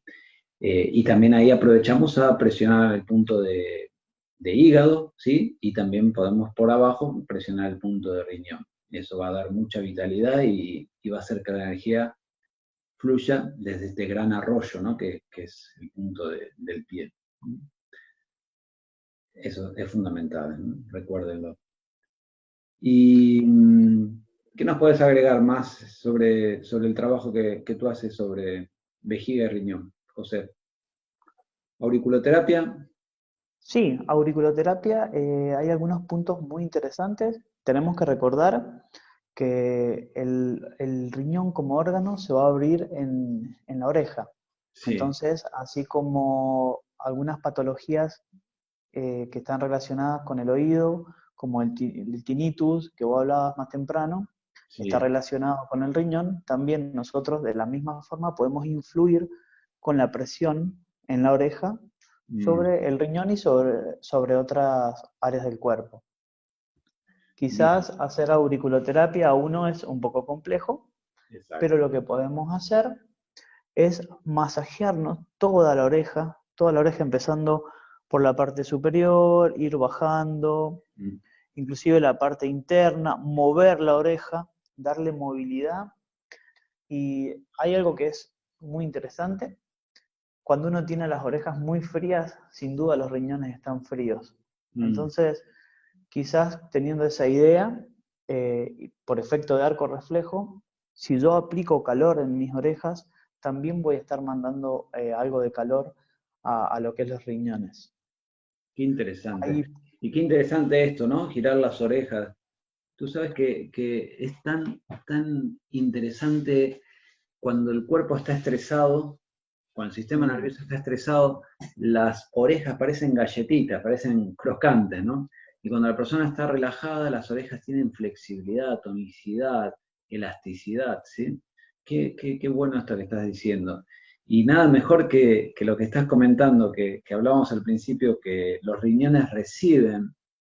Y también ahí aprovechamos a presionar el punto de hígado, ¿sí? Y también podemos por abajo presionar el punto de riñón. Eso va a dar mucha vitalidad y va a hacer que la energía fluya desde este gran arroyo, ¿no? que es el punto del pie. Eso es fundamental, ¿no? Recuérdenlo. ¿Y qué nos puedes agregar más sobre el trabajo que tú haces sobre vejiga y riñón, José? ¿Auriculoterapia?
Sí, auriculoterapia, hay algunos puntos muy interesantes. Tenemos que recordar que el riñón como órgano se va a abrir en la oreja.
Sí.
Entonces, así como algunas patologías que están relacionadas con el oído, como el tinnitus, que vos hablabas más temprano,
Sí.
está relacionado con el riñón, también nosotros de la misma forma podemos influir con la presión en la oreja sobre el riñón y sobre otras áreas del cuerpo. Quizás hacer auriculoterapia a uno es un poco complejo, pero lo que podemos hacer es masajearnos toda la oreja empezando por la parte superior, ir bajando, inclusive la parte interna, mover la oreja, darle movilidad. Y hay algo que es muy interesante. Cuando uno tiene las orejas muy frías, sin duda los riñones están fríos. Entonces, quizás teniendo esa idea, por efecto de arco reflejo, si yo aplico calor en mis orejas, también voy a estar mandando algo de calor a lo que es los riñones.
Qué interesante.
Ahí,
y qué interesante esto, ¿no? Girar las orejas. Tú sabes que es tan interesante cuando el cuerpo está estresado, cuando el sistema nervioso está estresado, las orejas parecen galletitas, parecen crocantes, ¿no? Y cuando la persona está relajada, las orejas tienen flexibilidad, tonicidad, elasticidad, ¿sí? Qué bueno esto que estás diciendo. Y nada mejor que lo que estás comentando, que hablábamos al principio, que los riñones reciben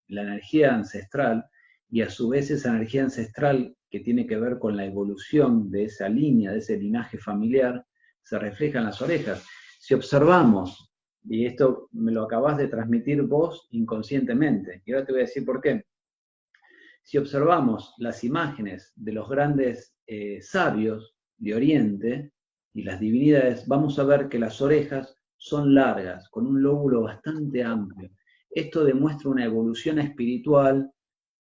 la energía ancestral y a su vez esa energía ancestral que tiene que ver con la evolución de esa línea, de ese linaje familiar, se refleja en las orejas. Si observamos, y esto me lo acabás de transmitir vos inconscientemente, y ahora te voy a decir por qué. Si observamos las imágenes de los grandes sabios de Oriente y las divinidades, vamos a ver que las orejas son largas, con un lóbulo bastante amplio. Esto demuestra una evolución espiritual,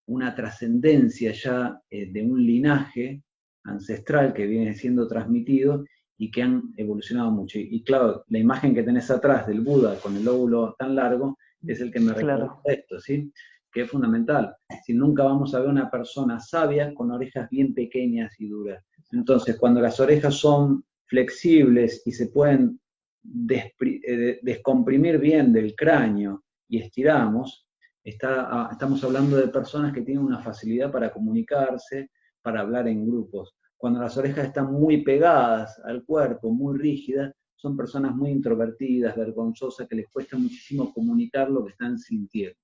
una trascendencia ya de un linaje ancestral que viene siendo transmitido y que han evolucionado mucho. Y claro, la imagen que tenés atrás del Buda con el lóbulo tan largo es el que me recuerda esto, ¿sí? Que es fundamental. Si nunca vamos a ver una persona sabia con orejas bien pequeñas y duras. Entonces, cuando las orejas son flexibles y se pueden descomprimir bien del cráneo y estiramos, estamos hablando de personas que tienen una facilidad para comunicarse, para hablar en grupos. Cuando las orejas están muy pegadas al cuerpo, muy rígidas, son personas muy introvertidas, vergonzosas, que les cuesta muchísimo comunicar lo que están sintiendo.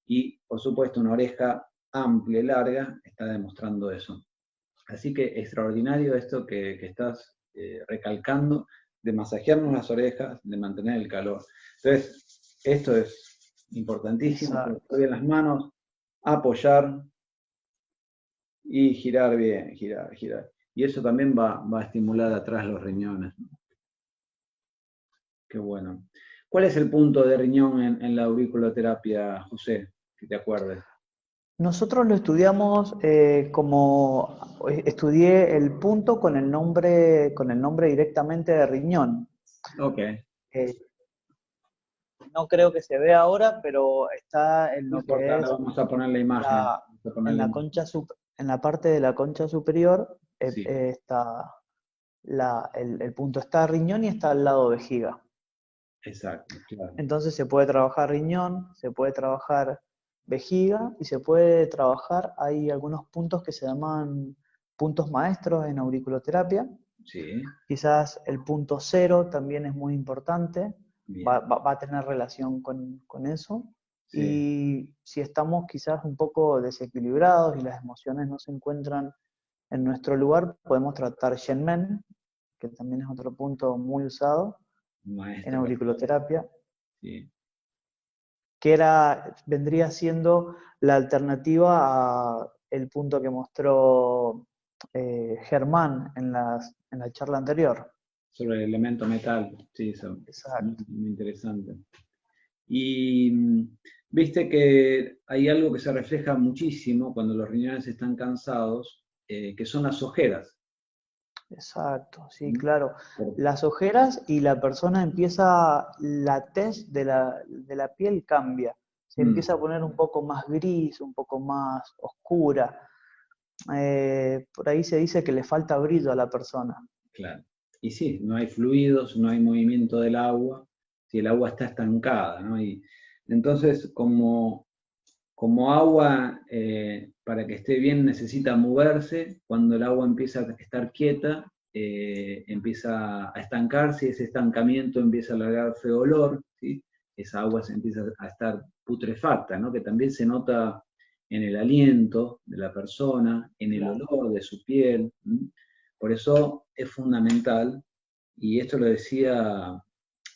Y, por supuesto, una oreja amplia y larga está demostrando eso. Así que extraordinario esto que estás recalcando, de masajearnos las orejas, de mantener el calor. Entonces, esto es importantísimo, colocar bien las manos, apoyar y girar bien, girar. Y eso también va a estimular atrás los riñones. Qué bueno. ¿Cuál es el punto de riñón en la auriculoterapia, José? Que te acuerdes.
Nosotros lo estudiamos como estudié el punto con el nombre directamente de riñón.
Ok.
Eh, no creo que se vea ahora, pero está en
No
lo
importa,
que
ahora
es
vamos a poner la imagen.
la,
Vamos a poner
en
la
la
imagen.
concha en la parte de la concha superior
Sí,
está el punto está riñón y está al lado vejiga.
exacto, claro.
Entonces se puede trabajar riñón, se puede trabajar vejiga y se puede trabajar, hay algunos puntos que se llaman puntos maestros en auriculoterapia.
Sí,
Quizás el punto cero también es muy importante,
bien.
va a tener relación con eso.
Sí,
Y si estamos quizás un poco desequilibrados y las emociones no se encuentran en nuestro lugar, podemos tratar Shenmen, que también es otro punto muy usado en
maestro.
auriculoterapia,
Sí.
que vendría siendo la alternativa a el punto que mostró Germán en la charla anterior.
Sobre el elemento metal, sí, eso, muy,
Exacto.
muy interesante. Y viste que hay algo que se refleja muchísimo cuando los riñones están cansados, que son las ojeras.
Exacto, sí,
¿Mm?
claro.
Por-
Las ojeras y la persona empieza, la tez de la piel cambia. Se
mm,
empieza a poner un poco más gris, un poco más oscura. Por ahí se dice que le falta brillo a la persona.
claro. Y sí, no hay fluidos, no hay movimiento del agua, si el agua está estancada, ¿no? Y entonces, como agua, para que esté bien, necesita moverse. Cuando el agua empieza a estar quieta, empieza a estancarse y ese estancamiento empieza a largar feo olor, ¿sí? Esa agua se empieza a estar putrefacta, ¿no? Que también se nota en el aliento de la persona, en el
Claro.
olor de su piel. ¿Mm? Por eso es fundamental, y esto lo decía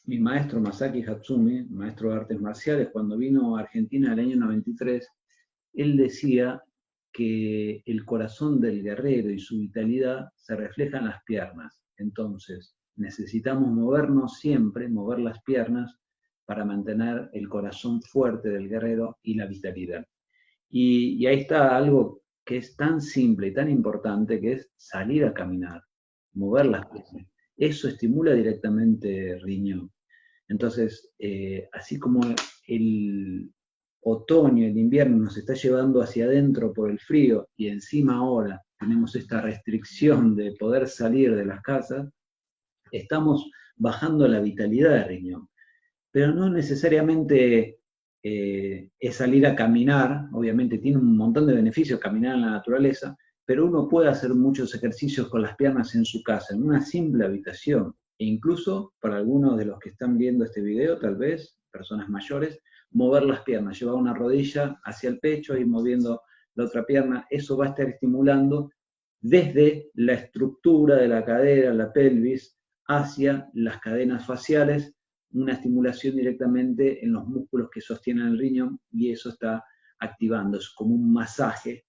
mi maestro Masaki Hatsumi, maestro de artes marciales, cuando vino a Argentina en el año 93, él decía que el corazón del guerrero y su vitalidad se refleja en las piernas. Entonces, necesitamos movernos siempre, mover las piernas para mantener el corazón fuerte del guerrero y la vitalidad. Y ahí está algo que es tan simple y tan importante, que es salir a caminar, mover las piernas. Eso estimula directamente el riñón. Entonces, así como el otoño, el invierno nos está llevando hacia adentro por el frío y encima ahora tenemos esta restricción de poder salir de las casas, estamos bajando la vitalidad del riñón. Pero no necesariamente es salir a caminar, obviamente tiene un montón de beneficios caminar en la naturaleza, pero uno puede hacer muchos ejercicios con las piernas en su casa, en una simple habitación. E incluso para algunos de los que están viendo este video, tal vez, personas mayores, mover las piernas, llevar una rodilla hacia el pecho y moviendo la otra pierna, eso va a estar estimulando desde la estructura de la cadera, la pelvis, hacia las cadenas faciales, una estimulación directamente en los músculos que sostienen el riñón y eso está activando, es como un masaje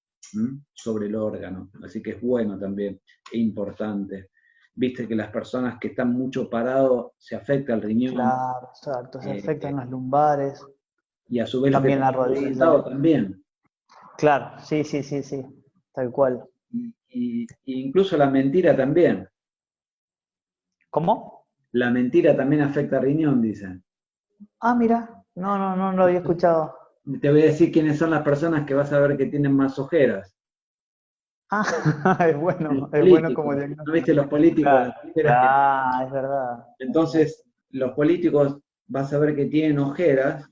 sobre el órgano, así que es bueno también, e importante. Viste que las personas que están mucho parados se afecta el riñón,
Claro, exacto. Se
eh,
afectan las lumbares,
y a su vez los que
también la
están
rodilla.
sentados también.
Claro, sí, sí, sí, sí, tal cual.
Y incluso la mentira también.
¿Cómo?
La mentira también afecta al riñón, dicen.
Ah, mira, no, no, no lo había escuchado.
Te voy a decir quiénes son las personas que vas a ver que tienen más ojeras.
Ah,
Los
es bueno como
políticos. ¿No
diagnóstico.
viste los políticos?
Claro,
Las ojeras que...
claro, es verdad, es verdad.
Entonces, los políticos vas a ver que tienen ojeras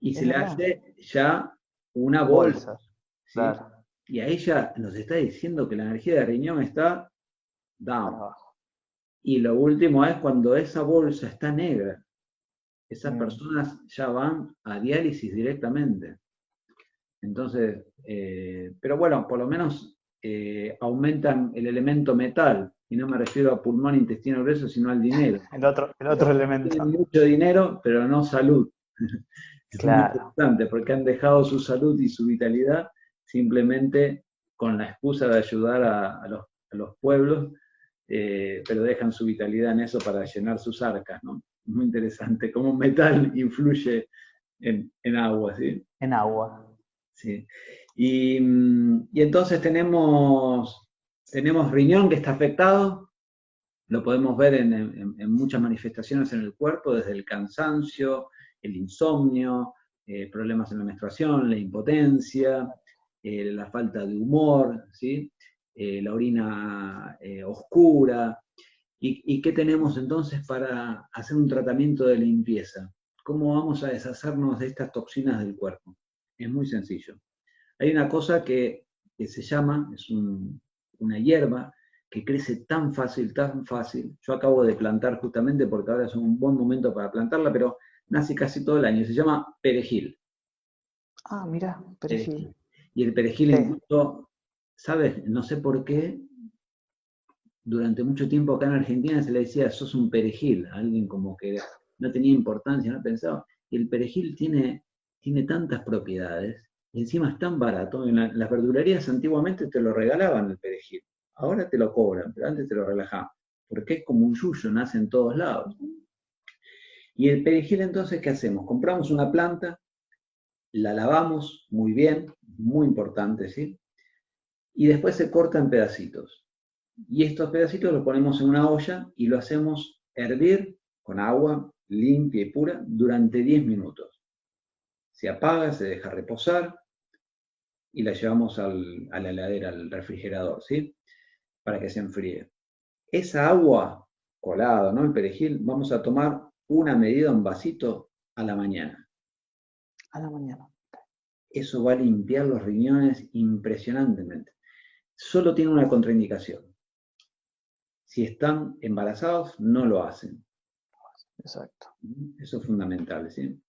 y se
Es
le
verdad.
hace ya una bolsa,
Bolsas,
¿sí?
claro,
Y ahí ya nos está diciendo que la energía de riñón está
para
down.
abajo.
Y lo último es cuando esa bolsa está negra. Esas
Mm,
personas ya van a diálisis directamente. Entonces, pero bueno, por lo menos aumentan el elemento metal, y no me refiero a pulmón, intestino grueso, sino al dinero.
el otro
Tienen
elemento.
mucho dinero, pero no salud. Es muy
Claro.
importante porque han dejado su salud y su vitalidad simplemente con la excusa de ayudar a los pueblos, pero dejan su vitalidad en eso para llenar sus arcas, ¿no? Muy interesante cómo un metal influye en agua, ¿sí?
En agua.
Sí. Y entonces tenemos riñón que está afectado, lo podemos ver en muchas manifestaciones en el cuerpo, desde el cansancio, el insomnio, problemas en la menstruación, la impotencia, la falta de humor, ¿sí? La orina oscura. ¿Y qué tenemos entonces para hacer un tratamiento de limpieza? ¿Cómo vamos a deshacernos de estas toxinas del cuerpo? Es muy sencillo. Hay una cosa que se llama, una hierba que crece tan fácil, tan fácil. Yo acabo de plantar justamente porque ahora es un buen momento para plantarla, pero nace casi todo el año. Se llama perejil.
Ah, mira, perejil.
Perejil. Y el perejil
Sí.
incluso, ¿sabes? No sé por qué, durante mucho tiempo acá en Argentina se le decía, sos un perejil, a alguien como que no tenía importancia, no pensaba. Y el perejil tiene tantas propiedades, y encima es tan barato. En las verdulerías antiguamente te lo regalaban el perejil, ahora te lo cobran, pero antes te lo relajaban, porque es como un yuyo, nace en todos lados. Y el perejil entonces, ¿qué hacemos? Compramos una planta, la lavamos muy bien, muy importante, ¿sí? Y después se corta en pedacitos. Y estos pedacitos los ponemos en una olla y lo hacemos hervir con agua limpia y pura durante 10 minutos. Se apaga, se deja reposar y la llevamos a la heladera, al refrigerador, ¿sí? Para que se enfríe. Esa agua colada, ¿no? El perejil, vamos a tomar una medida, un vasito a la mañana.
A la mañana.
Eso va a limpiar los riñones impresionantemente. Solo tiene una contraindicación. Si están embarazados, no lo hacen.
Exacto.
Eso es fundamental, ¿sí?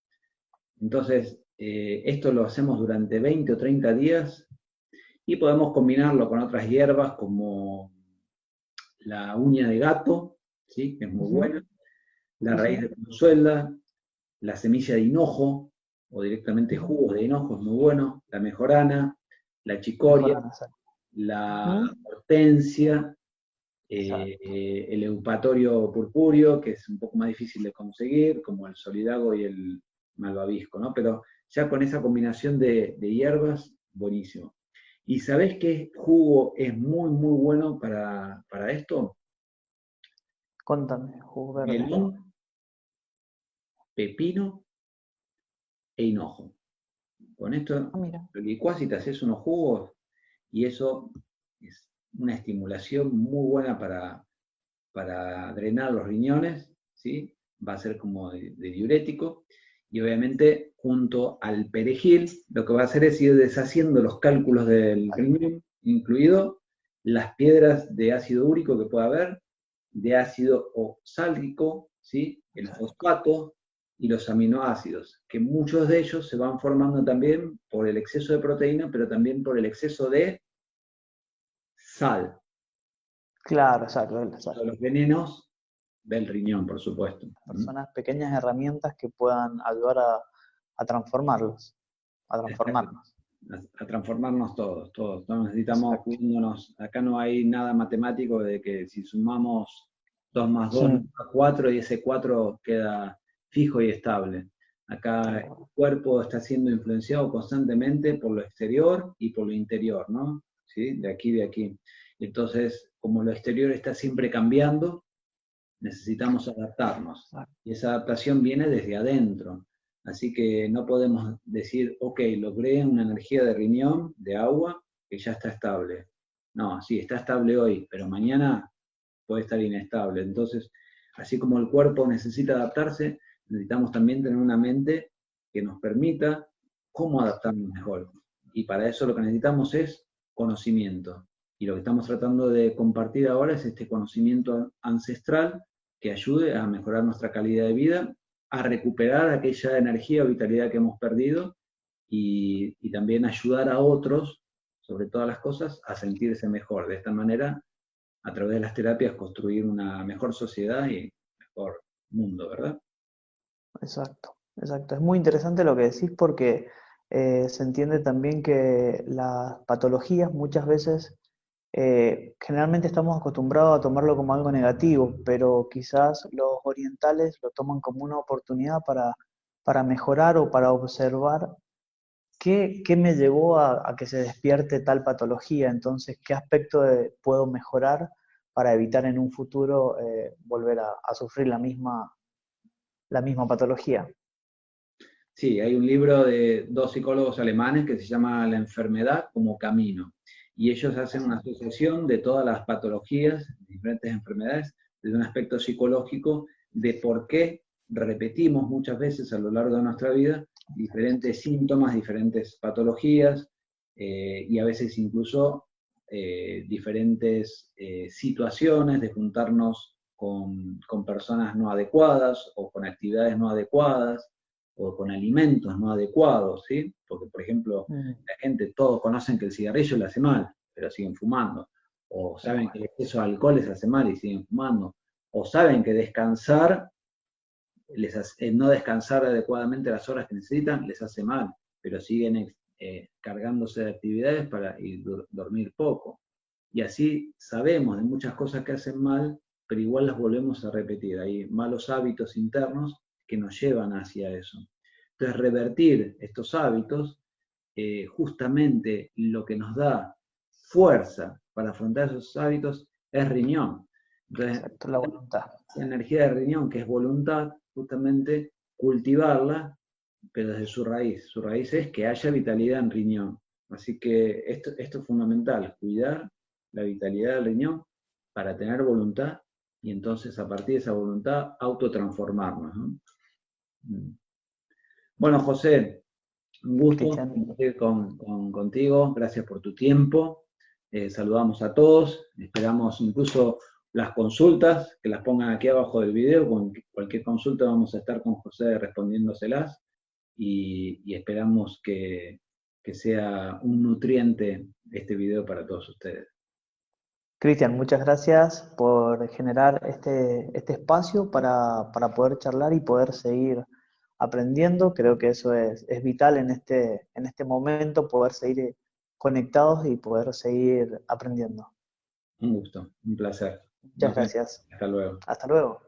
Entonces, esto lo hacemos durante 20 o 30 días y podemos combinarlo con otras hierbas como la uña de gato, ¿sí? Que es muy buena, la raíz de consuela, la semilla de hinojo o directamente jugos de hinojo es muy bueno, la mejorana, la chicoria,
Mejoran, exacto.
la hortensia,
Exacto.
el eupatorio purpúreo, que es un poco más difícil de conseguir, como el solidago y el malvavisco, ¿no? Pero ya con esa combinación de hierbas, buenísimo. ¿Y sabés qué jugo es muy, muy bueno para esto?
Contame, jugo verde.
Melón, pepino e hinojo. Con esto
Ah, mira.
lo licuás y te haces unos jugos y eso es una estimulación muy buena para drenar los riñones, ¿sí? Va a ser como de diurético, y obviamente junto al perejil lo que va a hacer es ir deshaciendo los cálculos del riñón, incluido las piedras de ácido úrico que pueda haber, de ácido oxálico, ¿sí? El fosfato y los aminoácidos, que muchos de ellos se van formando también por el exceso de proteína, pero también por el exceso de sal,
Claro, exacto, la sal.
los venenos del riñón, por supuesto.
Personas, pequeñas herramientas que puedan ayudar a transformarlos, a transformarnos.
A transformarnos todos, todos. Todos necesitamos
Exacto.
unirnos. Acá no hay nada matemático de que si sumamos 2 más 2 nos
Mm,
da 4 y ese 4 queda fijo y estable. Acá
tal
el
cual.
cuerpo está siendo influenciado constantemente por lo exterior y por lo interior, ¿no? ¿Sí? De aquí, de aquí. Entonces, como lo exterior está siempre cambiando, necesitamos adaptarnos.
Exacto.
Y esa adaptación viene desde adentro. Así que no podemos decir, ok, logré una energía de riñón, de agua, que ya está estable. No, sí, está estable hoy, pero mañana puede estar inestable. Entonces, así como el cuerpo necesita adaptarse, necesitamos también tener una mente que nos permita cómo adaptarnos mejor. Y para eso lo que necesitamos es conocimiento. Y lo que estamos tratando de compartir ahora es este conocimiento ancestral que ayude a mejorar nuestra calidad de vida, a recuperar aquella energía o vitalidad que hemos perdido y también ayudar a otros, sobre todas las cosas, a sentirse mejor. De esta manera, a través de las terapias, construir una mejor sociedad y mejor mundo, ¿verdad?
Exacto, exacto. Es muy interesante lo que decís porque se entiende también que las patologías muchas veces, generalmente estamos acostumbrados a tomarlo como algo negativo, pero quizás los orientales lo toman como una oportunidad para mejorar o para observar ¿qué me llevó a que se despierte tal patología? Entonces, ¿qué aspecto puedo mejorar para evitar en un futuro volver a sufrir la misma patología?
Sí, hay un libro de dos psicólogos alemanes que se llama La enfermedad como camino. Y ellos hacen una asociación de todas las patologías, diferentes enfermedades, desde un aspecto psicológico de por qué repetimos muchas veces a lo largo de nuestra vida diferentes síntomas, diferentes patologías y a veces incluso diferentes situaciones de juntarnos con personas no adecuadas o con actividades no adecuadas o con alimentos no adecuados, ¿sí? Porque, por ejemplo, la gente, todos conocen que el cigarrillo le hace mal, pero siguen fumando. O saben que el exceso de alcohol les hace mal y siguen fumando. O saben que descansar, no descansar adecuadamente las horas que necesitan, les hace mal, pero siguen cargándose de actividades para dormir poco. Y así sabemos de muchas cosas que hacen mal, pero igual las volvemos a repetir. Hay malos hábitos internos que nos llevan hacia eso. Entonces, revertir estos hábitos, justamente lo que nos da fuerza para afrontar esos hábitos es riñón. Entonces,
Exacto, la voluntad.
esa energía de riñón, que es voluntad, justamente cultivarla, pero desde su raíz. Su raíz es que haya vitalidad en riñón. Así que esto es fundamental, cuidar la vitalidad del riñón para tener voluntad y entonces a partir de esa voluntad autotransformarnos, ¿no? Bueno, José, un gusto
Cristian,
compartir contigo. Gracias por tu tiempo. Saludamos a todos. Esperamos incluso las consultas, que las pongan aquí abajo del video. Con cualquier consulta vamos a estar con José respondiéndoselas y esperamos que sea un nutriente este video para todos ustedes.
Cristian, muchas gracias por generar este espacio para poder charlar y poder seguir aprendiendo. Creo que eso es vital en este momento, poder seguir conectados y poder seguir aprendiendo.
Un gusto, un placer.
Muchas
Nos vemos.
gracias.
Hasta luego.
Hasta luego.